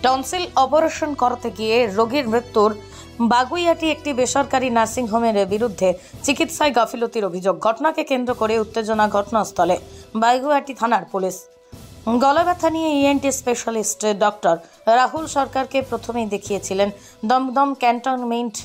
Tonsil operation করতে গিয়ে রোগীর মৃত্যুর বাগুইয়াটি একটি বেসরকারি নার্সিং হোমের বিরুদ্ধে চিকিৎসায় গাফিলতির অভিযোগ। ঘটনাকে কেন্দ্র করে উত্তেজনা ঘটনাস্থলে। বাগুইয়াটি থানার পুলিশ গলা ব্যথা নিয়ে ইএনটি স্পেশালিস্ট ডক্টর রাহুল সরকারকে প্রথমেই দেখিয়েছিলেন দমদম ক্যান্টনমেন্ট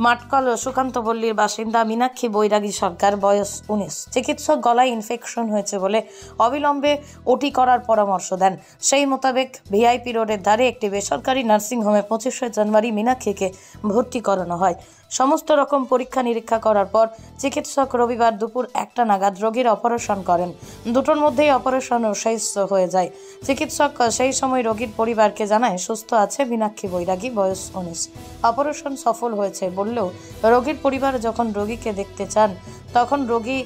মাটকল সুকান্তপল্লীর বাসিন্দা মীনাক্ষী বৈরাগী সরকার, বয়স 19। চিকিৎসক গলায় ইনফেকশন হয়েছে বলে অবিলম্বে ওটি করার পরামর্শ দেন। সেই মোতাবেক ভিআইপি রোডের ধারে একটি বেসরকারি নার্সিংহোমে 25শে জানুয়ারি মীনাক্ষীকে ভর্তি করানো হয়। সমস্ত রকম পরীক্ষা নিরীক্ষা করার পর চিকিৎসক রবিবার দুপুর 1টা নাগাদ রোগীর অপারেশন করেন। দুটোর মধ্যেই অপারেশন শেষ হয়ে যায়। চিকিৎসক সেই সময় রোগীর পরিবারকে জানায় সুস্থ আছে মীনাক্ষী বৈরাগী, বয়স 19। অপারেশন সফল হয়েছে বললেও রোগীর পরিবার যখন রোগীকে দেখতে চান তখন রোগী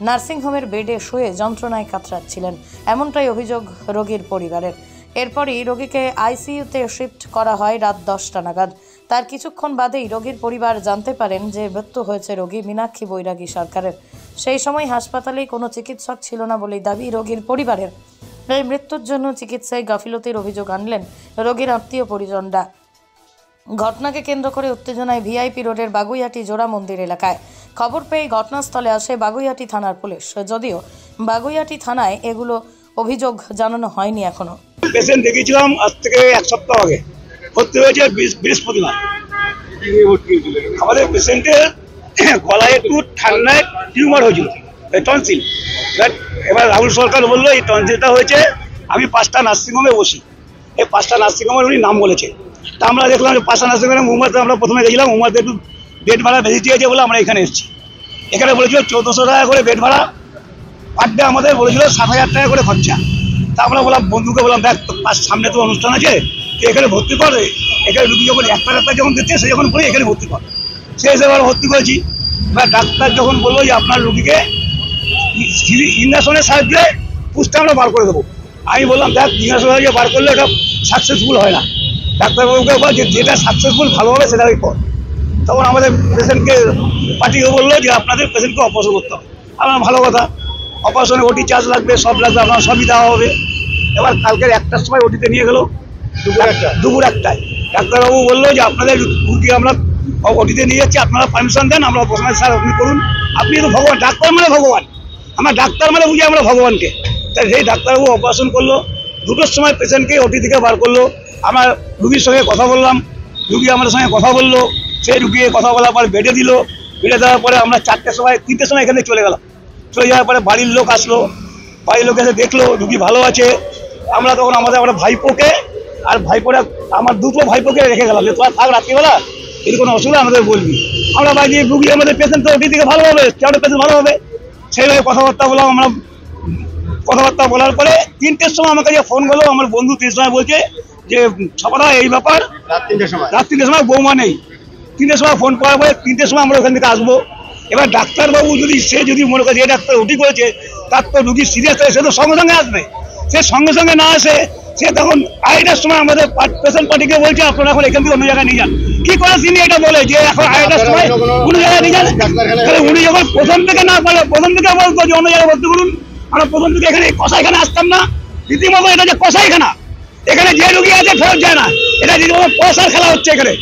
নার্সিংহোমের বেডে শুয়ে যন্ত্রণায় কাতরাচ্ছিলেন, এমনটাই অভিযোগ রোগীর পরিবারের। এরপরই রোগীকে আইসিইউতে শিফট করা হয় রাত 10টা নাগাদ। তার কিছুক্ষণ বাদেই রোগীর পরিবার জানতে পারেন যে মৃত্যু হয়েছে রোগী মীনাক্ষী বৈরাগী সরকারের। সেই সময় হাসপাতালে কোনো চিকিৎসক ছিল না বলেই দাবি রোগীর পরিবারের। এই মৃত্যুর জন্য চিকিৎসায় গাফিলতির অভিযোগ আনলেন রোগীর আত্মীয় পরিজনরা। ঘটনাকে কেন্দ্র করে উত্তেজনায় ভিআইপি রোডের বাগুইয়াটি জোড়া মন্দির এলাকায়। খবর পেয়ে ঘটনাস্থলে আসে বাগুইয়াটি থানার পুলিশ, যদিও বাগুইয়াটি থানায় এগুলো অভিযোগ জানানো হয়নি এখনো। পেশেন্ট দেখেছিলাম আজ থেকে 1 সপ্তাহ আগে, ভর্তি হয়েছে বৃহস্পতিবার। আমাদের পেশেন্টের গলায় একটু ঠান্ডায় টিউমার হয়েছিল, টনসিল। এবার রাহুল সরকার বললো এই টনসিলটা হয়েছে, আমি 5টা নার্সিংহোমে বসি, এই 5টা নার্সিংহোমের উনি নাম বলেছে। তা আমরা দেখলাম যে 5টা নার্সিংহোমে মুম্বাইতে আমরা প্রথমে গেছিলাম, মুম্বাইতে একটু বেড ভাড়া বেশি দিয়েছে বলে আমরা এখানে এসেছি। এখানে বলেছিল 1400 টাকা করে বেড ভাড়া, পার ডে আমাদের বলেছিল 7,000 টাকা করে খরচা। তা আমরা বললাম, বন্ধুকে বললাম, দেখ সামনে তো অনুষ্ঠান আছে, তুই এখানে ভর্তি করে, এখানে রুগী যখন একটা যখন দিচ্ছে সে যখন বলে এখানে ভর্তি কর, সে হিসেবে ভর্তি করেছি। এবার ডাক্তার যখন বললো যে আপনার রুগীকে ইঞ্জেকশনের সাহায্যে পুষ্টা আমরা বার করে দেবো, আমি বললাম দেখ ইঞ্জেকশনের সাহায্যে বার করলে এটা সাকসেসফুল হয় না, ডাক্তারবাবুকে বল যে যেটা সাকসেসফুল ভালো হবে সেটাই কর। তখন আমাদের পেশেন্টকে পার্টিকে বললো যে আপনাদের পেশেন্টকে অপারেশন করতে হবে। আমার ভালো কথা, অপারেশনে ওটি চার্জ লাগবে, সব লাগবে, আপনার সবই দেওয়া হবে। এবার কালকের 1টার সময় ওটিতে নিয়ে গেল, দুপুর 1টায় ডাক্তারবাবু বললো যে আপনাদের রুগী আমরা ওটিতে নিয়ে যাচ্ছি, আপনারা পারমিশন দেন, আমরা অপারেশন স্যার আপনি করুন, আপনি তো ভগবান, ডাক্তার মানে ভগবান, আমরা ডাক্তার মানে বুঝি আমরা ভগবানকে। তাই সেই ডাক্তারবাবু অপারেশন করলো, 2টোর সময় পেশেন্টকে ওটি থেকে বার করলো। আমরা রুগীর সঙ্গে কথা বললাম, রুগী আমাদের সঙ্গে কথা বললো, সেই রুগী কথা বলার পর বেডে দিল, বেডে দেওয়ার পরে আমরা 3টের সময় 3টের সময় এখানে চলে গেলাম। চলে যাওয়ার পরে বাড়ির লোক আসলো, বাড়ির লোক এসে দেখলো রুগী ভালো আছে। আমরা তখন আমাদের ভাইপোকে আর ভাইপোরা আমার 2টো ভাইপোকে রেখে গেলাম যে তোরা থাক রাত্রিবেলা, যদি কোনো অসুবিধা আমাদের বলবি। আমরা ভাই যে রুগী আমাদের পেশেন্ট তো ওটি থেকে ভালো হবে, কেমন পেশেন্ট ভালো হবে, সেইভাবে কথাবার্তা বললাম। আমরা কথাবার্তা বলার পরে 3টের সময় আমাকে যে ফোন করলো আমার বন্ধু, 3টের সময় বলছে যে সবারা এই ব্যাপার, রাত 3টের সময় বৌমা নেই। 3টের সময় ফোন করার পরে 3টের সময় আমরা ওখান থেকে আসবো। এবার ডাক্তারবাবু যদি মনে করে যে ডাক্তার ওটি করেছে, তার তো রুগী সিরিয়াস হয়ে সে তো সঙ্গে সঙ্গে আসবে, সে সঙ্গে সঙ্গে না আসে, সে তখন 2টার সময় আমাদের পেশেন্ট পার্টিকে বলছে আপনারা এখন এখান থেকে অন্য জায়গায় নিয়ে যান। কি করে তিনি এটা বলে যে এখন 2টার সময় কোনো জায়গায় নিয়ে যান? উনি যখন প্রথম থেকে না পারে, প্রথম থেকে বলতো যে অন্য জায়গায় ভর্তি করুন, আমরা প্রথম থেকে এখানে কষাইখানা আসতাম না। রীতিমতো এটা যে কষাইখানা, এখানে যে রুগী আছে ফেরত যায় না, এটা রীতিমতো পয়সার খেলা হচ্ছে এখানে।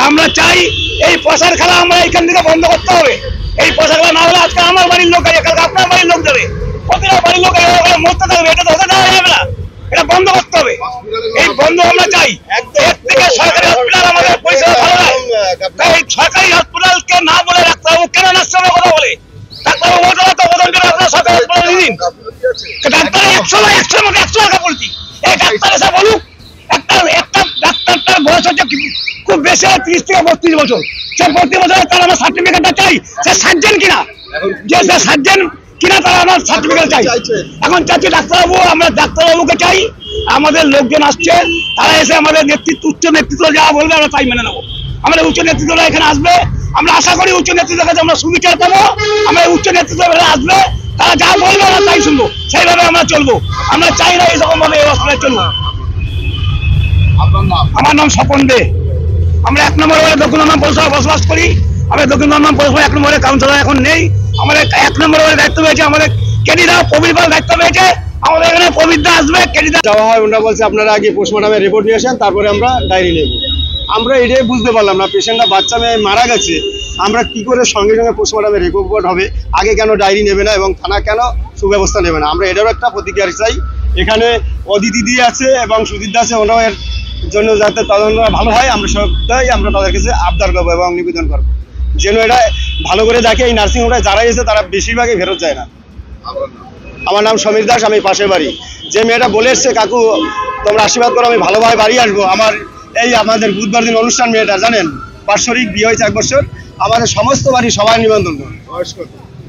আমরা চাই এই পয়সার খেলা আমরা এখান থেকে বন্ধ করতে হবে। এই পয়সা খেলা না হলে আজকে আমার বাড়ির লোক আছে, কালকে আপনার বাড়ির লোক যাবে, প্রতিটা বাড়ির লোক মরতে থাকবে, এটা তো হতে দেওয়া যাবে না, এটা বন্ধ করতে হবে। এই বন্ধ আমরা চাই। এর থেকে সরকারি হসপিটাল আমাদের পরিষেবা ভালো নয়, তাই সরকারি হসপিটালকে না বলে ডাক্তারবাবু কেন নার্সিংহোমে কথা বলে? ডাক্তারবাবু বলতে তো প্রথম করে আপনার সরকারি হসপিটাল দিন, ডাক্তার 100 মধ্যে 100 টাকা বলছি। এই ডাক্তার এসে বলুক, একটা ডাক্তারটার বয়স হচ্ছে খুব বেশি 30 থেকে 32 বছর, সে 32 বছর তার আমার সার্টিফিকেটটা চাই, সে সার্জেন কিনা, যে সে সার্জেন কিনা তার আমার সার্টিফিকেট চাই। এখন চাচ্ছি ডাক্তারবাবু, আমরা ডাক্তারবাবুকে চাই। আমাদের লোকজন আসছে, তারা এসে আমাদের নেতৃত্ব, উচ্চ নেতৃত্ব যা বলবে আমরা তাই মেনে নেবো। আমাদের উচ্চ নেতৃত্বরা এখানে আসবে, আমরা আশা করি উচ্চ নেতৃত্বের কাছে আমরা সুবিচার পাবো। আমরা উচ্চ নেতৃত্ব আসবে, তারা যা বলবে আমরা তাই শুনবো, সেইভাবে আমরা চলবো। আমরা চাই না এইরকম ভাবে এই অবস্থায় চলবো। আমার নাম স্বপন দে, আমরা 1 নম্বর ওয়ার্ডে দক্ষিণ দমদম পৌরসভায় বসবাস করি। আমরা দক্ষিণ দমদম পৌরসভা 1 নম্বরের কাউন্সিলর এখন নেই, আমাদের 1 নম্বর ওয়ার্ডে দায়িত্ব পেয়েছে আমাদের কেডিদা প্রবীর পাল দায়িত্ব পেয়েছে। আমাদের এখানে পবিত্র আসবে কেটে যাওয়া হয়, ওনারা বলছে আপনারা আগে পোস্টমর্টমের রিপোর্ট নিয়ে আসেন, তারপরে আমরা ডায়েরি নেব। আমরা এটাই বুঝতে পারলাম না, পেশেন্টটা বাচ্চা মেয়ে মারা গেছে, আমরা কি করে সঙ্গে সঙ্গে পোস্টমর্টমের রিপোর্ট হবে, আগে কেন ডায়েরি নেবে না এবং থানা কেন সুব্যবস্থা নেবে না। আমরা এটারও একটা প্রতিক্রিয়া চাই। এখানে অদিতি দিয়ে আছে এবং সুদীপ আছে, ওনাও এর জন্য যাতে তদন্ত ভালো হয় আমরা সবটাই আমরা তাদের কাছে আবদার করবো এবং নিবেদন করবো যেন এটা ভালো করে দেখে। এই নার্সিংহোমে যারা এসে তারা বেশিরভাগই ফেরত যায় না। আমার নাম সমীর দাস, আমি পাশের বাড়ি। যে মেয়েটা বলে এসছে কাকু তোমরা আশীর্বাদ করো আমি ভালোভাবে বাড়ি আসবো, আমার এই আমাদের বুধবার দিন অনুষ্ঠান, মেয়েটা জানেন বাৎসরিক বিয়ে হয়েছে 1 বছর, আমাদের সমস্ত বাড়ি সবাই নিমন্ত্রণ করে।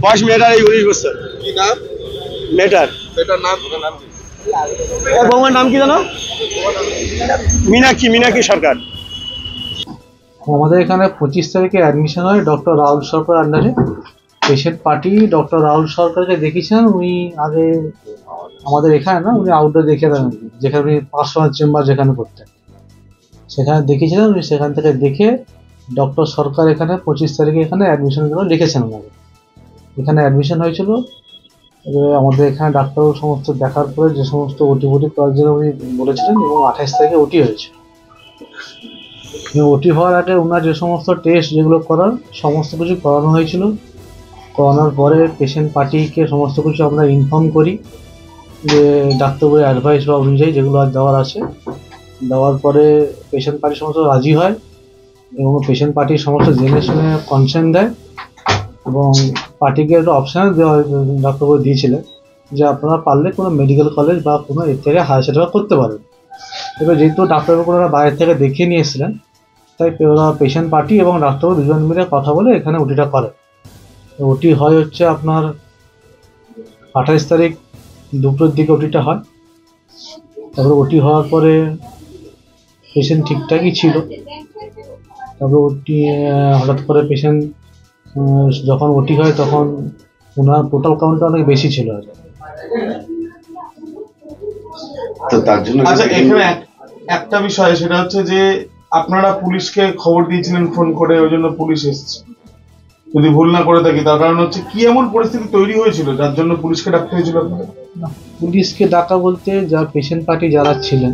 বয়স মেয়েটার এই 19 বছর। কি নাম মেয়েটার নাম? বৌমার নাম কি জানো? মিনাক্ষী সরকার। আমাদের এখানে 25 তারিখে অ্যাডমিশন হয় ডক্টর রাহুল সরকার আন্ডারে। পেশেন্ট পার্টি ডক্টর রাহুল সরকারকে দেখিয়েছিলেন, উনি আগে আমাদের এখানে না, উনি আউটডোর দেখিয়ে দেন, যেখানে উনি পার্সোনাল চেম্বার যেখানে করতেন সেখানে দেখিয়েছিলেন। উনি সেখান থেকে দেখে ডক্টর সরকার এখানে 25 তারিখে এখানে অ্যাডমিশনের জন্য লিখেছেন। আমাদের এখানে অ্যাডমিশন হয়েছিল। আমাদের এখানে ডাক্তারবাবু সমস্ত দেখার পরে যে সমস্ত ওটি করার জন্য উনি বলেছিলেন এবং 28 তারিখে ওটি হয়েছে। ওটি হওয়ার আগে ওনার যে সমস্ত টেস্ট যেগুলো করার সমস্ত কিছু করানো হয়েছিল। করানোর পরে পেশেন্ট পার্টিকে সমস্ত কিছু আমরা ইনফর্ম করি যে ডাক্তারবাবুর অ্যাডভাইস বা অনুযায়ী যেগুলো আর দেওয়ার আছে, দেওয়ার পরে পেশেন্ট পার্টি সমস্ত রাজি হয় এবং পেশেন্ট পার্টি সমস্ত জেনে শুনে কনসেন্ট দেয় এবং পার্টিকে একটা অপশান দেওয়া ডাক্তারবাবু দিয়েছিলেন যে আপনারা পারলে কোনো মেডিকেল কলেজ বা কোনো এর থেকে হায়ার স্টাডি করতে পারেন। এবার যেহেতু ডাক্তারবাবু ওনারা বাইরে থেকে দেখিয়ে নিয়ে এসেছিলেন, তাই ওরা পেশেন্ট পার্টি এবং ডাক্তারবাবু দুজন মিলে কথা বলে এখানে ওটিটা করে। ওটি হয় হচ্ছে আপনার 28 তারিখ দুপুরের দিকে ওটিটা হয়। তারপরে ওটি হওয়ার পরে পেশেন্ট ঠিকঠাকই ছিল। তারপরে ওটি হঠাৎ করে পেশেন্ট যখন ওটি হয় তখন ওনার টোটাল কাউন্টটা অনেক বেশি ছিল আর তো তার জন্য আচ্ছা এখানে একটা বিষয় সেটা হচ্ছে যে আপনারা পুলিশকে খবর দিয়েছিলেন ফোন করে, ওই জন্য পুলিশ এসেছে যদি ভুল না করে থাকি। তার কারণ হচ্ছে কি এমন পরিস্থিতি তৈরি হয়েছিল যার জন্য পুলিশকে ডাকতে হয়েছিল আপনাদের? পুলিশকে ডাকা বলতে যা পেশেন্ট পার্টি যারা ছিলেন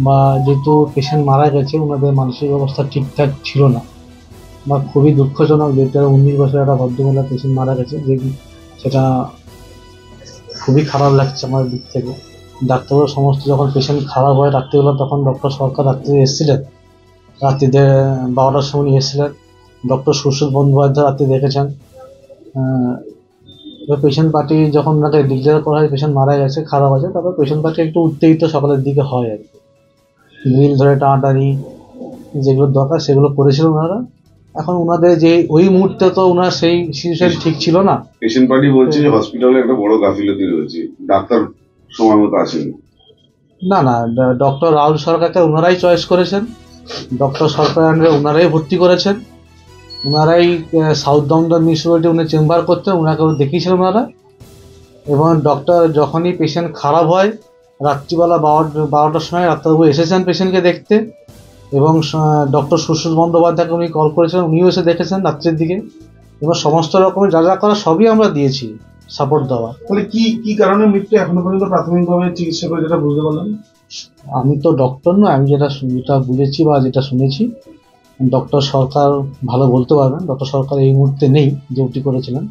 বা যেহেতু পেশেন্ট মারা গেছে ওনাদের মানসিক অবস্থা ঠিকঠাক ছিল না বা খুবই দুঃখজনক, যেটা 19 বছরের একটা ভদ্রমহিলা পেশেন্ট মারা গেছে, যে সেটা খুবই খারাপ লাগছে আমার দিক থেকে। ডাক্তারবাবু সমস্ত যখন পেশেন্ট খারাপ হয় রাত্রিবেলা তখন ডক্টর সরকার রাত্রে এসেছিলেন, রাত্রিতে 12টার সময় উনি এসেছিলেন। ডক্টর সুশীল বন্দ্যোপাধ্যায় রাত্রি দেখেছেন। পেশেন্ট পার্টি যখন ওনাকে ডিক্লেয়ার করা হয় পেশেন্ট মারা গেছে খারাপ আছে, তারপর পেশেন্ট পার্টি একটু উত্তেজিত সকালের দিকে হয় আর কি, গ্রিল ধরে টানাটানি যেগুলো দরকার সেগুলো করেছিল ওনারা। এখন ওনাদের যে ওই মুহূর্তে তো ওনার সেই সিচুয়েশন ঠিক ছিল না। পেশেন্ট পার্টি বলছে যে হসপিটালে একটা বড় গাফিলতি রয়েছে, ডাক্তার সময় মতো আসেনি। না, ডক্টর রাহুল সরকারকে ওনারাই চয়েস করেছেন, ডক্টর সরকার ওনারাই ভর্তি করেছেন, ওনারাই সাউথ দমদম মিউনিসিপ্যালিটি উনি চেম্বার করতেন, ওনাকে দেখিয়েছিলেন ওনারা। এবং ডক্টর যখনই পেশেন্ট খারাপ হয় রাত্রিবেলা 12টার সময় ডাক্তারবাবু এসেছেন পেশেন্টকে দেখতে এবং ডক্টর সুশীল বন্দ্যোপাধ্যায়কে উনি কল করেছিলেন, উনিও এসে দেখেছেন রাত্রের দিকে এবং সমস্ত রকমের যা যা করা সবই আমরা দিয়েছি সাপোর্ট দেওয়া। তাহলে কি কারণে মৃত্যু এখনো পর্যন্ত প্রাথমিকভাবে চিকিৎসা করে যেটা বুঝতে পারলাম? আমি তো ডক্টর নয়, আমি যেটা বুঝেছি বা যেটা শুনেছি ডক্টর সরকার ভালো বলতে পারবেন। ডক্টর সরকার এই মুহূর্তে নেই ডিউটি করেছিলেন।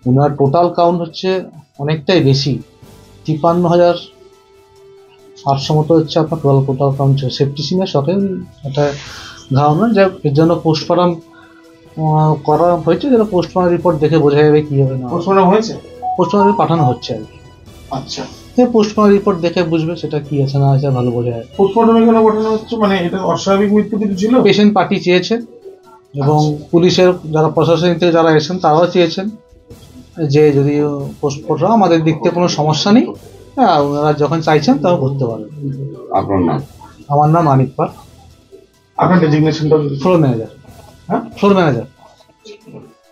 ওনার টোটাল কাউন্ট হচ্ছে অনেকটাই বেশি, 53,800 মতো হচ্ছে আপনার টোটাল কাউন্ট ছিল। সেপ্টিসিমিয়া শখে একটা ধারণা যে এর জন্য পোস্টমর্টম করা হয়েছে, যেটা পোস্টমর্টম রিপোর্ট দেখে বোঝা যাবে কী হবে না। পোস্টমর্টম হয়েছে? পোস্টমর্টম পাঠানো হচ্ছে আর কি। আচ্ছা, পোস্টমর্টম রিপোর্ট দেখে বুঝবে সেটা কি আছে না আছে, ভালো বোঝা যায়। পোস্টমর্টম এখানে পাঠানো হচ্ছে মানে এটা অস্বাভাবিক মৃত্যু কিছু ছিল? পেশেন্ট পার্টি চেয়েছে এবং পুলিশের যারা প্রশাসনিক থেকে যারা এসেছেন তারাও চেয়েছেন যে যদি পোস্টমর্টম আমাদের দিক থেকে কোনো সমস্যা নেই, হ্যাঁ ওনারা যখন চাইছেন তাও করতে পারেন। আপনার নাম? আমার নাম আনিক পাল। আপনার ডেজিগনেশনটা? Floor manager. হ্যাঁ, ফ্লোর ম্যানেজার।